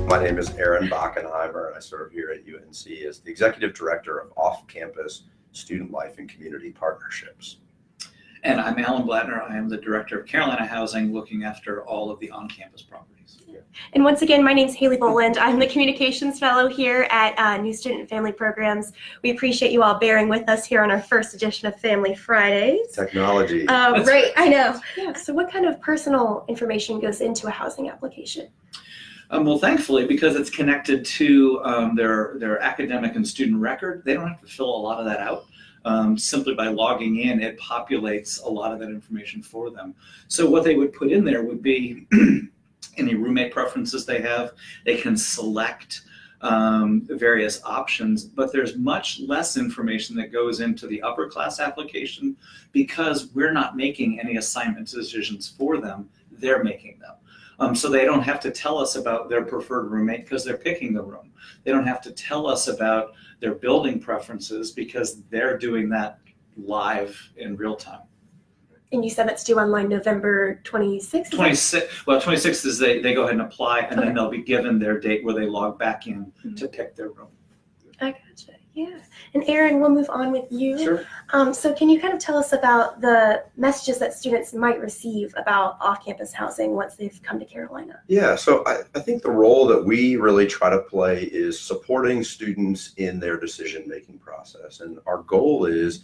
My name is Aaron Bockenheimer, and I serve here at UNC as the Executive Director of Off-Campus Student Life and Community Partnerships. And I'm Alan Blattner. I am the Director of Carolina Housing, looking after all of the on-campus properties. And once again, my name is Haley Boland. I'm the Communications Fellow here at New Student and Family Programs. We appreciate you all bearing with us here on our first edition of Family Fridays. Technology. Right, I know. Yeah. So what kind of personal information goes into a housing application? Well, thankfully, because it's connected to their academic and student record, they don't have to fill a lot of that out. Simply by logging in, it populates a lot of that information for them. So what they would put in there would be any roommate preferences they have. They can select various options, but there's much less information that goes into the upper class application because we're not making any assignment decisions for them. They're making them. So they don't have to tell us about their preferred roommate because they're picking the room. They don't have to tell us about their building preferences because they're doing that live in real time. And you said that's due online November 26th? 26th is they go ahead and apply, and then they'll be given their date where they log back in to pick their room. I gotcha. Yeah. And Aaron, we'll move on with you. Sure. So can you kind of tell us about the messages that students might receive about off-campus housing once they've come to Carolina? Yeah, so I think the role that we really try to play is supporting students in their decision-making process. And our goal is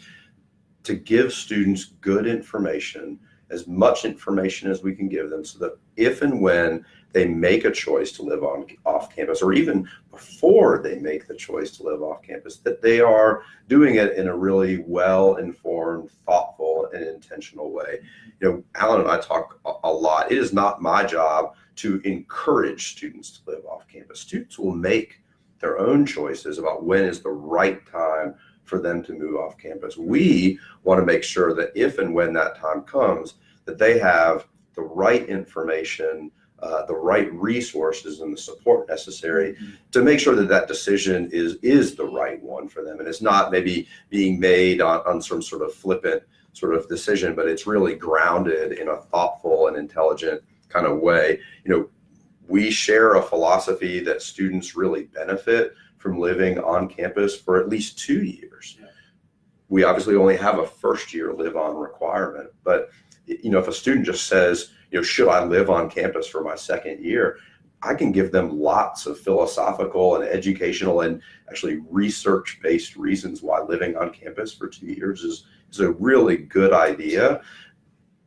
to give students good information, as much information as we can give them, so that if and when they make a choice to live off campus, or even before they make the choice to live off campus, that they are doing it in a really well-informed, thoughtful, and intentional way. You know, Alan and I talk a lot. It is not my job to encourage students to live off campus. Students will make their own choices about when is the right time for them to move off campus. We want to make sure that if and when that time comes, that they have the right information, the right resources and the support necessary to make sure that that decision is the right one for them. And it's not maybe being made on some sort of flippant sort of decision, but it's really grounded in a thoughtful and intelligent kind of way. You know, we share a philosophy that students really benefit from living on campus for at least 2 years. We obviously only have a first year live on requirement, but you know, if a student just says, you know, should I live on campus for my second year? I can give them lots of philosophical and educational and actually research-based reasons why living on campus for 2 years is a really good idea.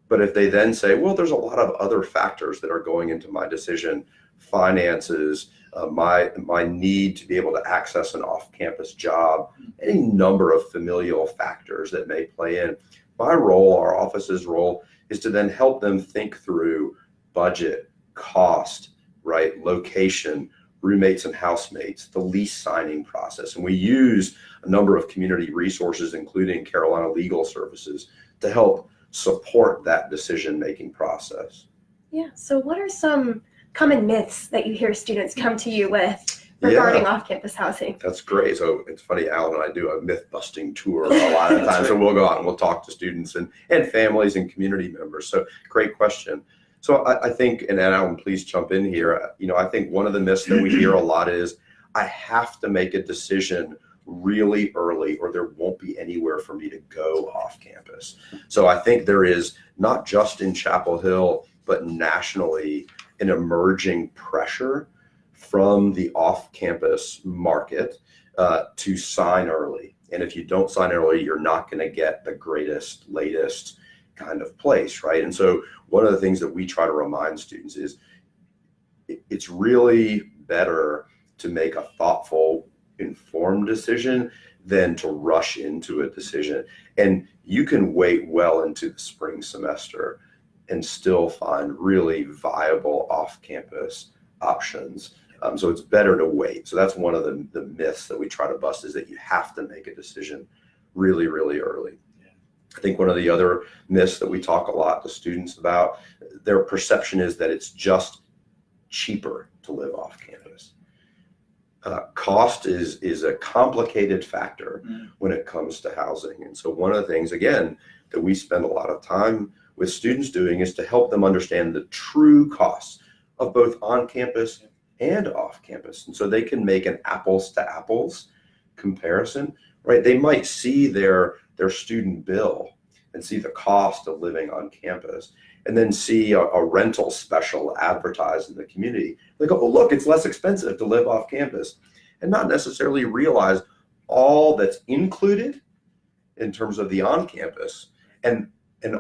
But if they then say, well, there's a lot of other factors that are going into my decision, finances, my need to be able to access an off-campus job, any number of familial factors that may play in. My role, our office's role, is to then help them think through budget, cost, right, location, roommates and housemates, the lease signing process. And we use a number of community resources, including Carolina Legal Services, to help support that decision-making process. Yeah, so what are some common myths that you hear students come to you with regarding off-campus housing? That's great. So it's funny, Alan and I do a myth-busting tour a lot of times, so we'll go out and we'll talk to students and families and community members. So great question. So I think, and Alan, please jump in here. You know, I think one of the myths that we hear a lot is, I have to make a decision really early or there won't be anywhere for me to go off campus. So I think there is, not just in Chapel Hill, but nationally, an emerging pressure from the off-campus market to sign early. And if you don't sign early, you're not going to get the greatest, latest kind of place, right? And so one of the things that we try to remind students is it's really better to make a thoughtful, informed decision than to rush into a decision. And you can wait well into the spring semester and still find really viable off-campus options. So it's better to wait. So that's one of the myths that we try to bust, is that you have to make a decision really, really early. I think one of the other myths that we talk a lot to students about, their perception is that it's just cheaper to live off campus. Cost is a complicated factor when it comes to housing. And so one of the things, again, that we spend a lot of time with students doing is to help them understand the true costs of both on-campus and off campus. And so they can make an apples to apples comparison, right? They might see their student bill and see the cost of living on campus, and then see a rental special advertised in the community. They go, oh, look, it's less expensive to live off campus, and not necessarily realize all that's included in terms of the on-campus and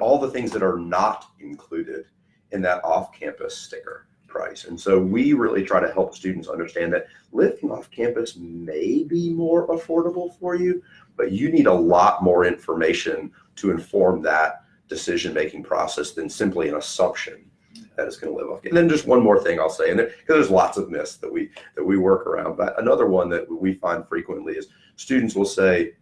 all the things that are not included in that off-campus sticker price. And so we really try to help students understand that living off campus may be more affordable for you, but you need a lot more information to inform that decision-making process than simply an assumption that it's going to live off. And then just one more thing I'll say, and there's lots of myths that we work around, but another one that we find frequently is students will say,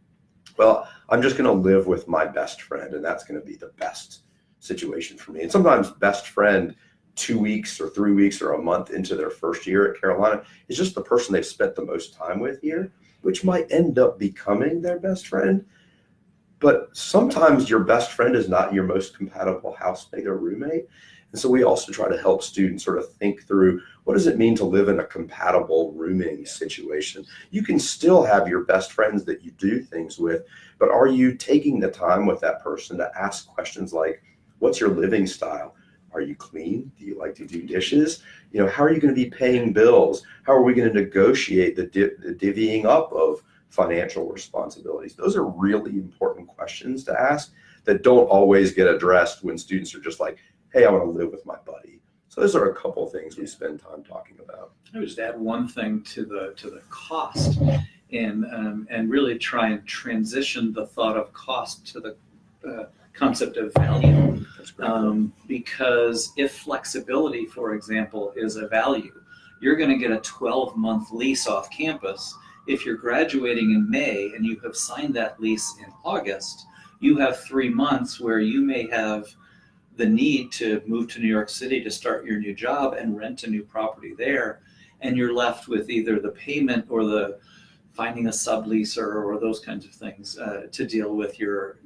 well, I'm just going to live with my best friend, and that's going to be the best situation for me. And sometimes best friend 2 weeks or 3 weeks or a month into their first year at Carolina is just the person they've spent the most time with here, which might end up becoming their best friend. But sometimes your best friend is not your most compatible housemate or roommate. And so we also try to help students sort of think through, what does it mean to live in a compatible rooming situation? You can still have your best friends that you do things with, but are you taking the time with that person to ask questions like, what's your living style? Are you clean? Do you like to do dishes? How are you going to be paying bills? How are we going to negotiate the divvying up of financial responsibilities? Those are really important questions to ask that don't always get addressed when students are just like, hey, I want to live with my buddy. So those are a couple of things we spend time talking about. I would just add one thing to the cost, and really try and transition the thought of cost to the concept of value. Because if flexibility, for example, is a value, you're going to get a 12-month lease off campus. If you're graduating in May and you have signed that lease in August, you have 3 months where you may have the need to move to New York City to start your new job and rent a new property there. And you're left with either the payment or the finding a subleaser or those kinds of things to deal with your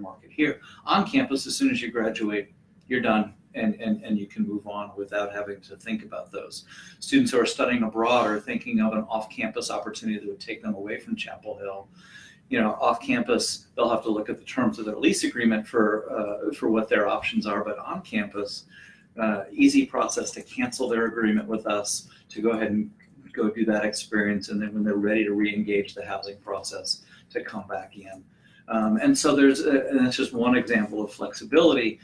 market here. On campus, as soon as you graduate, you're done, and you can move on without having to think about those. Students who are studying abroad are thinking of an off-campus opportunity that would take them away from Chapel Hill. Off campus, they'll have to look at the terms of their lease agreement for what their options are, but on campus, easy process to cancel their agreement with us, to go ahead and go do that experience, and then when they're ready to re-engage the housing process, to come back in. And so and that's just one example of flexibility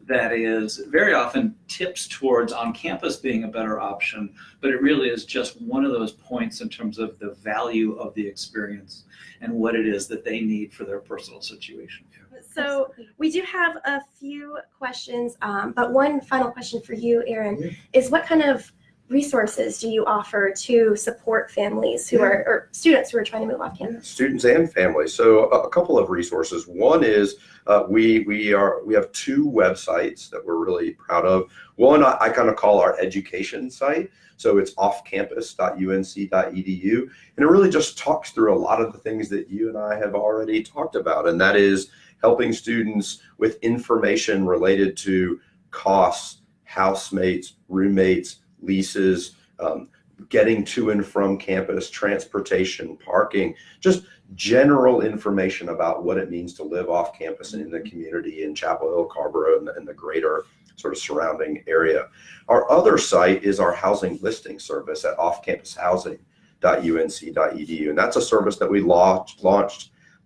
that is very often tips towards on campus being a better option, but it really is just one of those points in terms of the value of the experience and what it is that they need for their personal situation. So we do have a few questions, but one final question for you, Aaron, is what kind of resources do you offer to support families who are, or students who are trying to move off campus? Students and families. So a couple of resources. One is we have 2 websites that we're really proud of. One I kind of call our education site. So it's offcampus.unc.edu, and it really just talks through a lot of the things that you and I have already talked about, and that is helping students with information related to costs, housemates, roommates, leases, getting to and from campus, transportation, parking, just general information about what it means to live off campus and in the community in Chapel Hill, Carrboro, and the greater sort of surrounding area. Our other site is our housing listing service at offcampushousing.unc.edu, and that's a service that we launched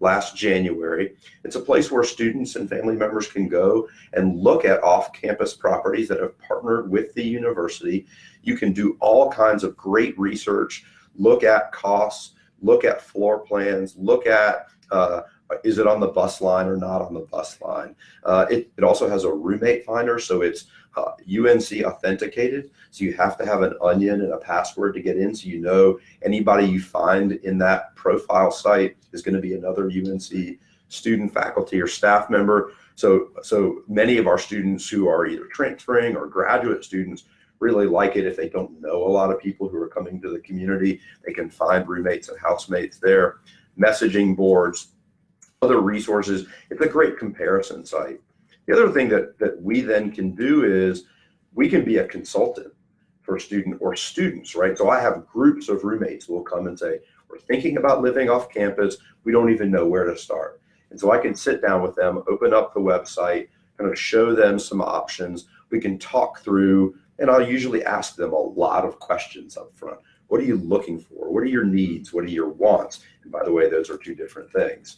last January. It's a place where students and family members can go and look at off-campus properties that have partnered with the university. You can do all kinds of great research, look at costs, look at floor plans, look at is it on the bus line or not on the bus line. It also has a roommate finder, so it's UNC authenticated, so you have to have an onion and a password to get in, so you know anybody you find in that profile site is going to be another UNC student, faculty, or staff member. So many of our students who are either transferring or graduate students really like it. If they don't know a lot of people who are coming to the community, they can find roommates and housemates there. Messaging boards, other resources. It's a great comparison site. The other thing that we then can do is we can be a consultant for a student or students, right? So I have groups of roommates who will come and say, we're thinking about living off campus. We don't even know where to start. And so I can sit down with them, open up the website, kind of show them some options. We can talk through, and I'll usually ask them a lot of questions up front. What are you looking for? What are your needs? What are your wants? And by the way, those are two different things,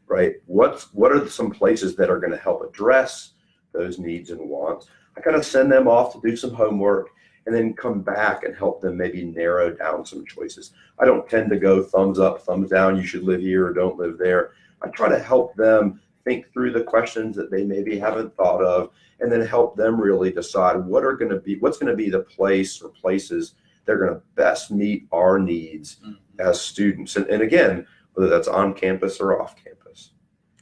right? What are some places that are going to help address those needs and wants? I kind of send them off to do some homework and then come back and help them maybe narrow down some choices. I don't tend to go thumbs up, thumbs down, you should live here or don't live there. I try to help them think through the questions that they maybe haven't thought of, and then help them really decide what's going to be the place or places that are going to best meet our needs as students. And again, whether that's on campus or off campus.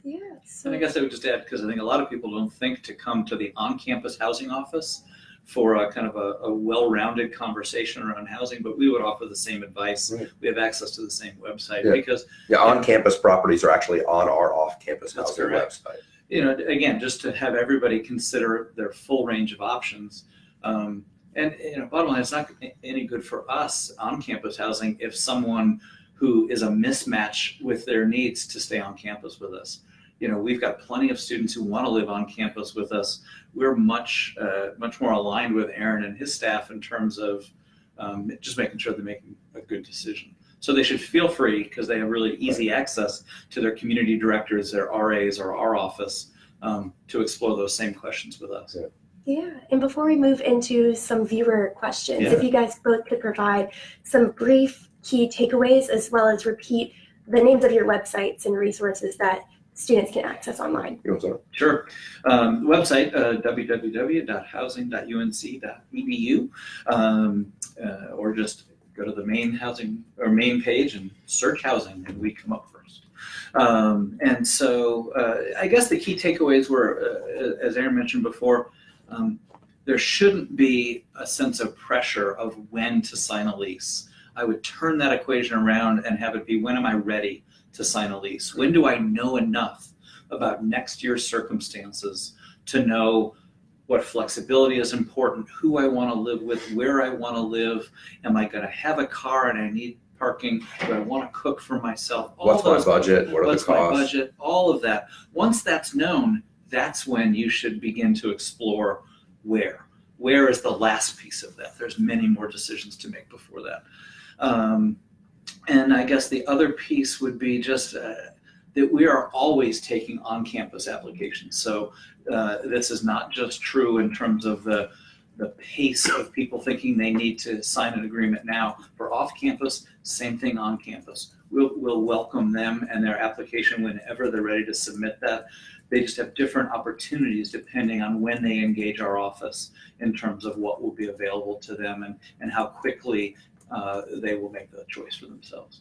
Yeah. And I guess I would just add, because I think a lot of people don't think to come to the on-campus housing office for a kind of a well-rounded conversation around housing, but we would offer the same advice. Right. We have access to the same website because On-campus properties are actually on our off-campus That's housing correct. website. Again, just to have everybody consider their full range of options. And bottom line, it's not any good for us on-campus housing if someone who is a mismatch with their needs to stay on campus with us. We've got plenty of students who want to live on campus with us. We're much more aligned with Aaron and his staff in terms of just making sure they're making a good decision. So they should feel free, because they have really easy access to their community directors, their RAs, or our office to explore those same questions with us. Yeah, and before we move into some viewer questions, if you guys both could provide some brief key takeaways, as well as repeat the names of your websites and resources that students can access online. Sure. Website, www.housing.unc.edu, or just go to the main main page and search housing, and we come up first. And so I guess the key takeaways were, as Aaron mentioned before, there shouldn't be a sense of pressure of when to sign a lease. I would turn that equation around and have it be, when am I ready to sign a lease? When do I know enough about next year's circumstances to know what flexibility is important, who I want to live with, where I want to live? Am I going to have a car and I need parking? Do I want to cook for myself? What's my budget? What are the What's my costs? budget? All of that. Once that's known, that's when you should begin to explore where. Where is the last piece of that? There's many more decisions to make before that. And I guess the other piece would be just that we are always taking on-campus applications. So this is not just true in terms of the pace of people thinking they need to sign an agreement now. For off-campus, same thing on campus. We'll welcome them and their application whenever they're ready to submit that. They just have different opportunities depending on when they engage our office in terms of what will be available to them and how quickly they will make the choice for themselves.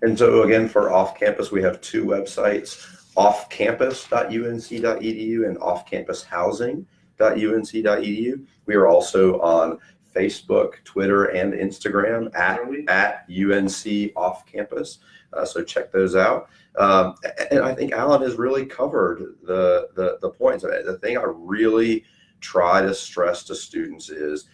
And so again, for off-campus, we have two websites, offcampus.unc.edu and offcampushousing.unc.edu. We are also on Facebook, Twitter, and Instagram at UNC Off Campus. So check those out. And I think Alan has really covered the points. The thing I really try to stress to students is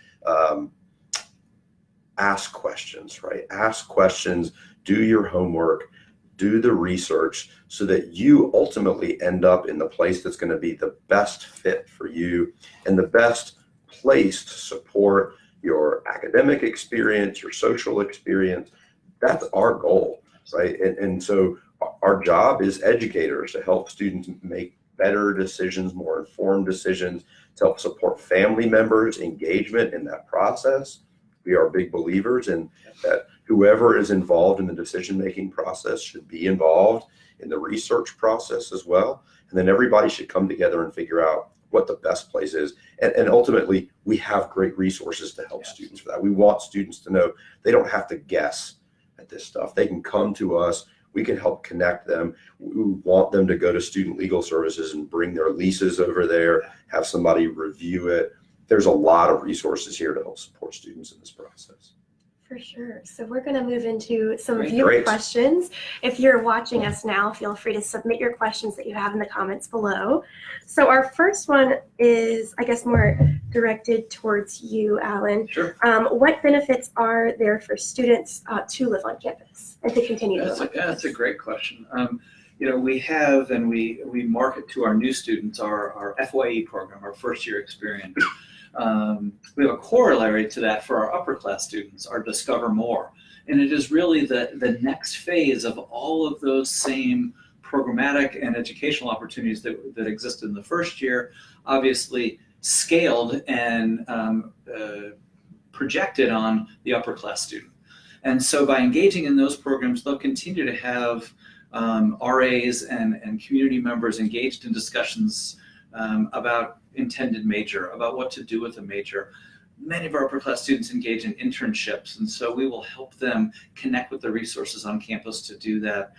ask questions, right? Ask questions, do your homework, do the research, so that you ultimately end up in the place that's going to be the best fit for you and the best place to support your academic experience, your social experience. That's our goal, right? And so our job is educators to help students make better decisions, more informed decisions, to help support family members' engagement in that process. We are big believers in that whoever is involved in the decision-making process should be involved in the research process as well. And then everybody should come together and figure out what the best place is. And ultimately, we have great resources to help students for that. We want students to know they don't have to guess at this stuff. They can come to us. We can help connect them. We want them to go to Student Legal Services and bring their leases over there, have somebody review it. There's a lot of resources here to help support students in this process. For sure. So we're going to move into some Great. viewer Great. questions. If you're watching us now, feel free to submit your questions that you have in the comments below. So our first one is, I guess, more directed towards you, Alan. Sure. What benefits are there for students to live on campus and to continue to live on campus? That's a great question. We have, and we market to our new students our FYE program, our first year experience. We have a corollary to that for our upper class students, our Discover More. And it is really the next phase of all of those same programmatic and educational opportunities that existed in the first year, obviously scaled and projected on the upper class student. And so by engaging in those programs, they'll continue to have RAs and community members engaged in discussions about intended major, about what to do with a major. Many of our upper class students engage in internships, and so we will help them connect with the resources on campus to do that.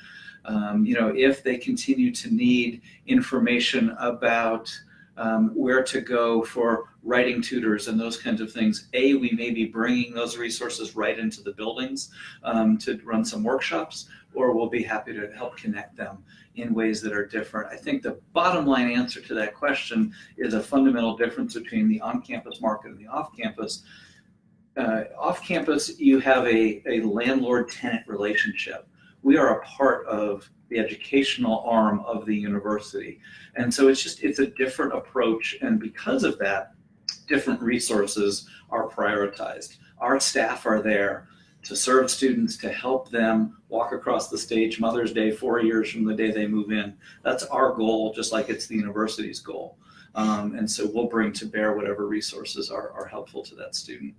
If they continue to need information about where to go for writing tutors and those kinds of things, we may be bringing those resources right into the buildings to run some workshops, or we'll be happy to help connect them in ways that are different. I think the bottom line answer to that question is a fundamental difference between the on-campus market and the off-campus. Off-campus, you have a landlord-tenant relationship. We are a part of the educational arm of the university. And so it's a different approach. And because of that, different resources are prioritized. Our staff are there to serve students, to help them walk across the stage Mother's Day 4 years from the day they move in. That's our goal, just like it's the university's goal. And so we'll bring to bear whatever resources are helpful to that student.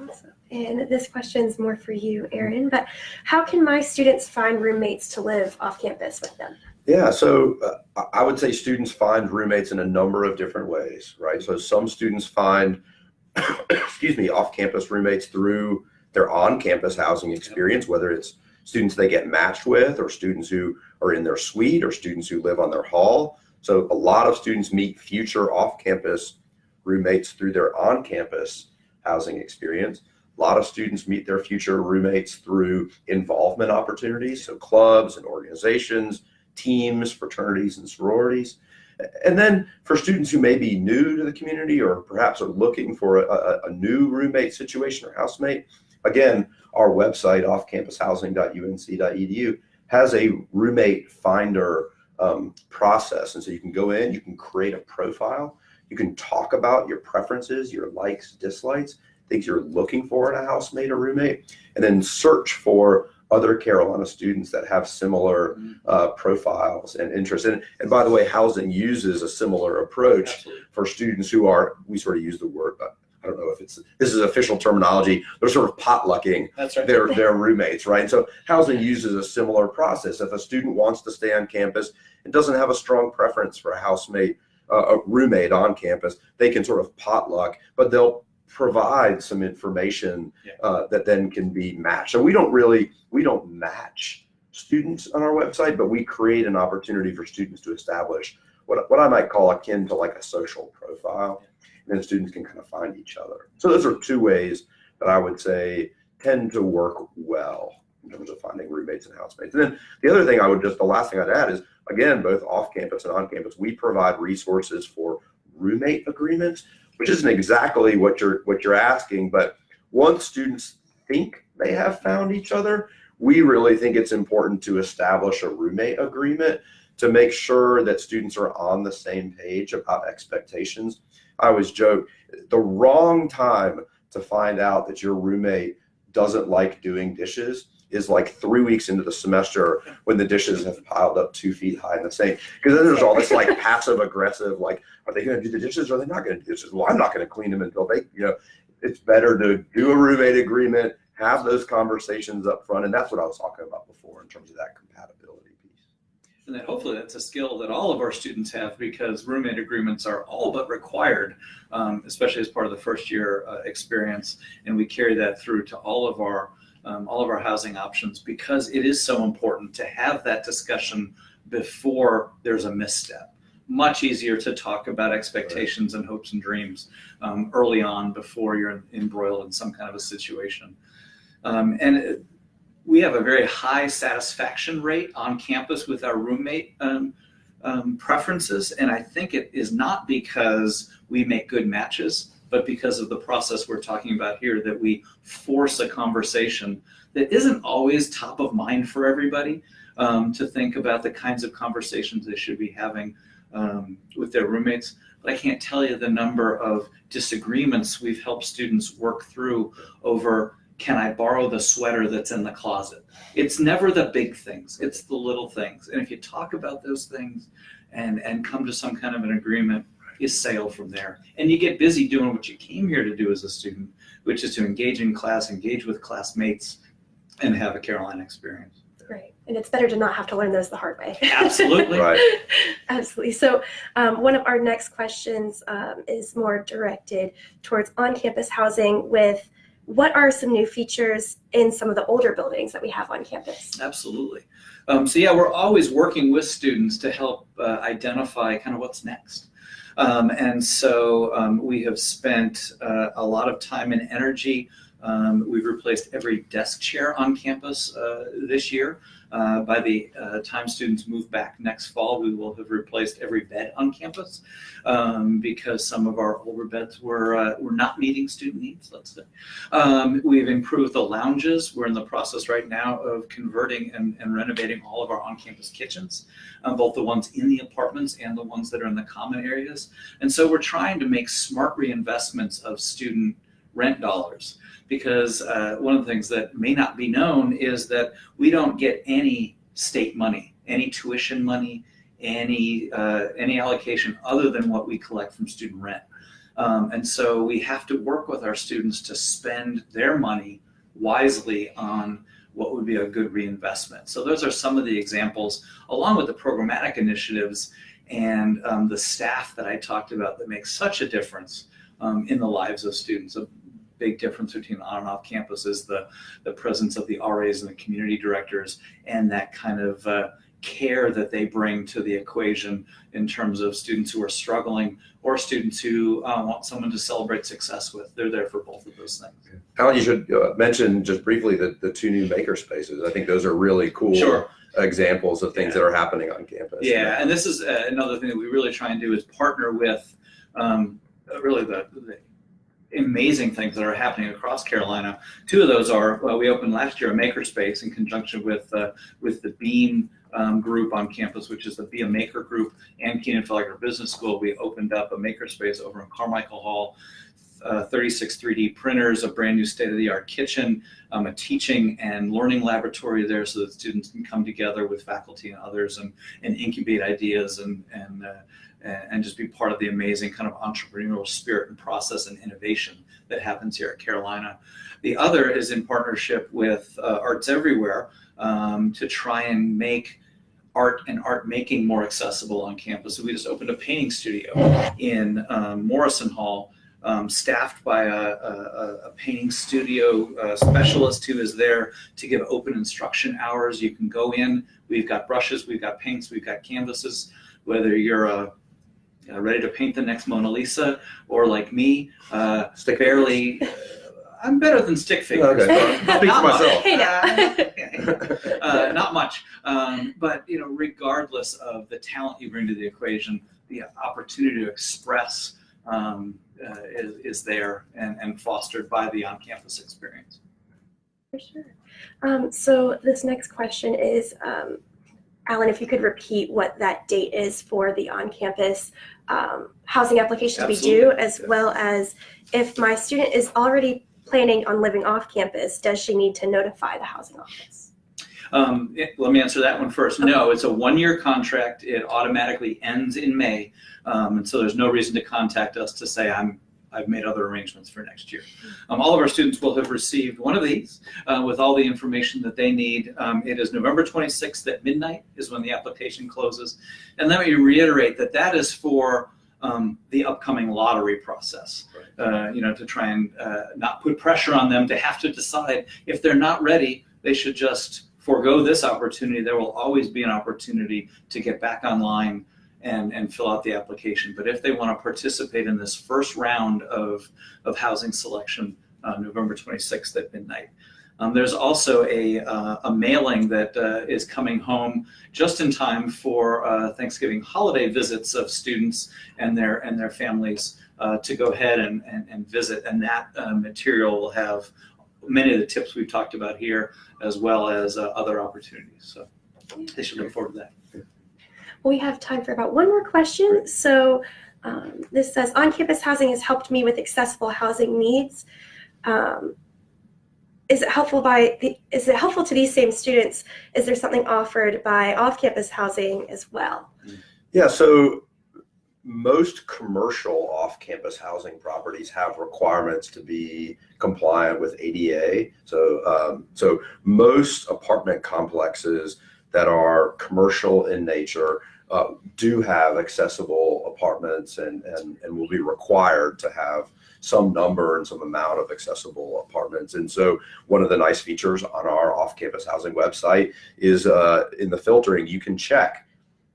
Awesome. And this question is more for you, Aaron, but how can my students find roommates to live off campus with them? Yeah, so I would say students find roommates in a number of different ways, right? So some students find, off-campus roommates through their on-campus housing experience, whether it's students they get matched with, or students who are in their suite, or students who live on their hall. So a lot of students meet future off-campus roommates through their on-campus housing experience. A lot of students meet their future roommates through involvement opportunities, so clubs and organizations, teams, fraternities, and sororities. And then for students who may be new to the community or perhaps are looking for a new roommate situation or housemate, again, our website, offcampushousing.unc.edu, has a roommate finder process. And so you can go in, you can create a profile, you can talk about your preferences, your likes, dislikes, things you're looking for in a housemate or roommate, and then search for other Carolina students that have similar profiles and interests. And by the way, housing uses a similar approach. Absolutely. For students who are, we sort of use the word, I don't know if this is official terminology, they're sort of potlucking That's right. their roommates, right? So housing uses a similar process. If a student wants to stay on campus and doesn't have a strong preference for a housemate, a roommate on campus, they can sort of potluck, but they'll provide some information that then can be matched. So we don't match students on our website, but we create an opportunity for students to establish what I might call akin to like a social profile, and then students can kind of find each other. So those are two ways that I would say tend to work well in terms of finding roommates and housemates. And then the other thing the last thing I'd add is, again, both off campus and on campus, we provide resources for roommate agreements, which isn't exactly what you're asking, but once students think they have found each other, we really think it's important to establish a roommate agreement to make sure that students are on the same page about expectations. I always joke, the wrong time to find out that your roommate doesn't like doing dishes is like 3 weeks into the semester when the dishes have piled up 2 feet high in the sink. Because then there's all this like passive aggressive, like, are they going to do the dishes or are they not going to do the dishes? Well, I'm not going to clean them until they, it's better to do a roommate agreement, have those conversations up front. And that's what I was talking about before in terms of that compatibility piece. And then hopefully that's a skill that all of our students have, because roommate agreements are all but required, especially as part of the first year experience. And we carry that through to all of our housing options, because it is so important to have that discussion before there's a misstep. Much easier to talk about expectations and hopes and dreams early on before you're embroiled in some kind of a situation. And we have a very high satisfaction rate on campus with our roommate preferences. And I think it is not because we make good matches, but because of the process we're talking about here, that we force a conversation that isn't always top of mind for everybody, to think about the kinds of conversations they should be having with their roommates. But I can't tell you the number of disagreements we've helped students work through over, can I borrow the sweater that's in the closet? It's never the big things, it's the little things. And if you talk about those things and come to some kind of an agreement, you sail from there. And you get busy doing what you came here to do as a student, which is to engage in class, engage with classmates, and have a Carolina experience. Great. And it's better to not have to learn those the hard way. Absolutely. Right. Absolutely. So one of our next questions is more directed towards on-campus housing with what are some new features in some of the older buildings that we have on campus? Absolutely. So yeah, we're always working with students to help identify kind of what's next. And so we have spent a lot of time and energy. We've replaced every desk chair on campus this year. By the time students move back next fall, we will have replaced every bed on campus because some of our older beds were not meeting student needs, let's say. We've improved the lounges. We're in the process right now of converting and renovating all of our on-campus kitchens, both the ones in the apartments and the ones that are in the common areas. And so we're trying to make smart reinvestments of student rent dollars. Because one of the things that may not be known is that we don't get any state money, any tuition money, any allocation other than what we collect from student rent. And so we have to work with our students to spend their money wisely on what would be a good reinvestment. So those are some of the examples, along with the programmatic initiatives and the staff that I talked about that make such a difference in the lives of students. Big difference between on and off campus is the presence of the RAs and the community directors and that kind of care that they bring to the equation in terms of students who are struggling or students who want someone to celebrate success with. They're there for both of those things. Alan, you should mention just briefly the two new maker spaces. I think those are really cool. Sure. Examples of things that are happening on campus. Yeah, and this is another thing that we really try and do is partner with really the amazing things that are happening across Carolina. Two of those are, we opened last year a makerspace in conjunction with the Beam group on campus, which is the Be a Maker group, and Keenan-Felliger Business School. We opened up a makerspace over in Carmichael Hall, 36 3D printers, a brand new state-of-the-art kitchen, a teaching and learning laboratory there so that students can come together with faculty and others and incubate ideas and just be part of the amazing kind of entrepreneurial spirit and process and innovation that happens here at Carolina. The other is in partnership with Arts Everywhere to try and make art and art making more accessible on campus. So we just opened a painting studio in Morrison Hall, staffed by a painting studio specialist who is there to give open instruction hours. You can go in, we've got brushes, we've got paints, we've got canvases, whether you're ready to paint the next Mona Lisa, or like me, barely. I'm better than stick figures. Okay. Speak for myself. Hey now. Not much, but regardless of the talent you bring to the equation, the opportunity to express is there and fostered by the on-campus experience. For sure. So this next question is, Alan, if you could repeat what that date is for the on-campus housing application to be due, as well as if my student is already planning on living off campus, does she need to notify the housing office? Let me answer that one first. Okay. No, it's a one-year contract. It automatically ends in May, and so there's no reason to contact us to say I've made other arrangements for next year. All of our students will have received one of these with all the information that they need. It is November 26th at midnight is when the application closes. And let me reiterate that is for the upcoming lottery process, to try and not put pressure on them to have to decide. If they're not ready, they should just forego this opportunity. There will always be an opportunity to get back online and fill out the application. But if they want to participate in this first round of housing selection, November 26th at midnight. There's also a mailing that is coming home just in time for Thanksgiving holiday visits of students and their families to go ahead and visit. And that material will have many of the tips we've talked about here, as well as other opportunities. So they should look forward to that. We have time for about one more question. So this says, on-campus housing has helped me with accessible housing needs. Is it helpful to these same students? Is there something offered by off-campus housing as well? Yeah, so most commercial off-campus housing properties have requirements to be compliant with ADA. So most apartment complexes that are commercial in nature do have accessible apartments and will be required to have some number and some amount of accessible apartments. And so one of the nice features on our off-campus housing website is in the filtering, you can check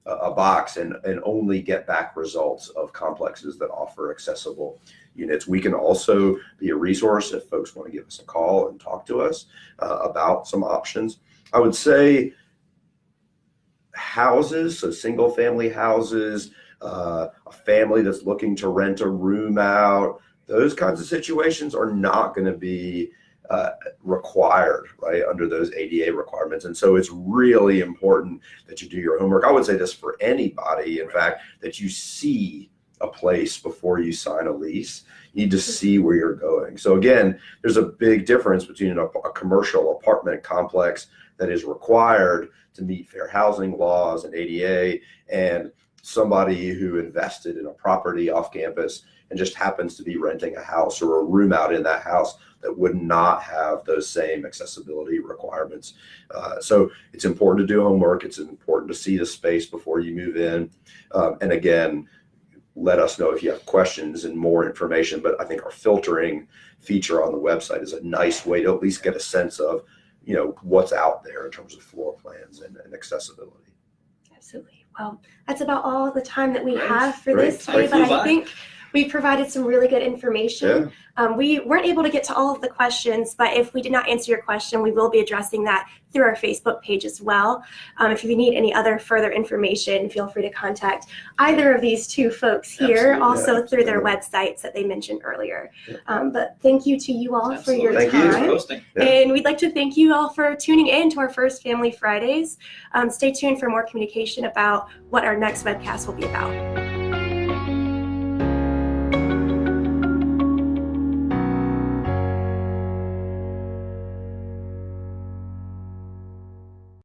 a box and only get back results of complexes that offer accessible units. We can also be a resource if folks want to give us a call and talk to us about some options. I would say houses, so single family houses, a family that's looking to rent a room out, those kinds of situations are not going to be required, right, under those ADA requirements. And so it's really important that you do your homework. I would say this for anybody, in fact, that you see a place before you sign a lease. You need to see where you're going. So again, there's a big difference between a commercial apartment complex that is required to meet fair housing laws and ADA and somebody who invested in a property off campus and just happens to be renting a house or a room out in that house that would not have those same accessibility requirements. So it's important to do homework. It's important to see the space before you move in. And again, let us know if you have questions and more information. But I think our filtering feature on the website is a nice way to at least get a sense of, what's out there in terms of floor plans and accessibility. Absolutely. Well, that's about all the time that we Great. have for Great. this day, but I Bye. think we provided some really good information. We weren't able to get to all of the questions, but if we did not answer your question, we will be addressing that through our Facebook page as well. If you need any other further information, feel free to contact either of these two folks here, Absolutely. also through their websites that they mentioned earlier. But thank you to you all for your Absolutely. Thank you. Thanks for time. hosting. Yeah. And we'd like to thank you all for tuning in to our first Family Fridays. Stay tuned for more communication about what our next webcast will be about.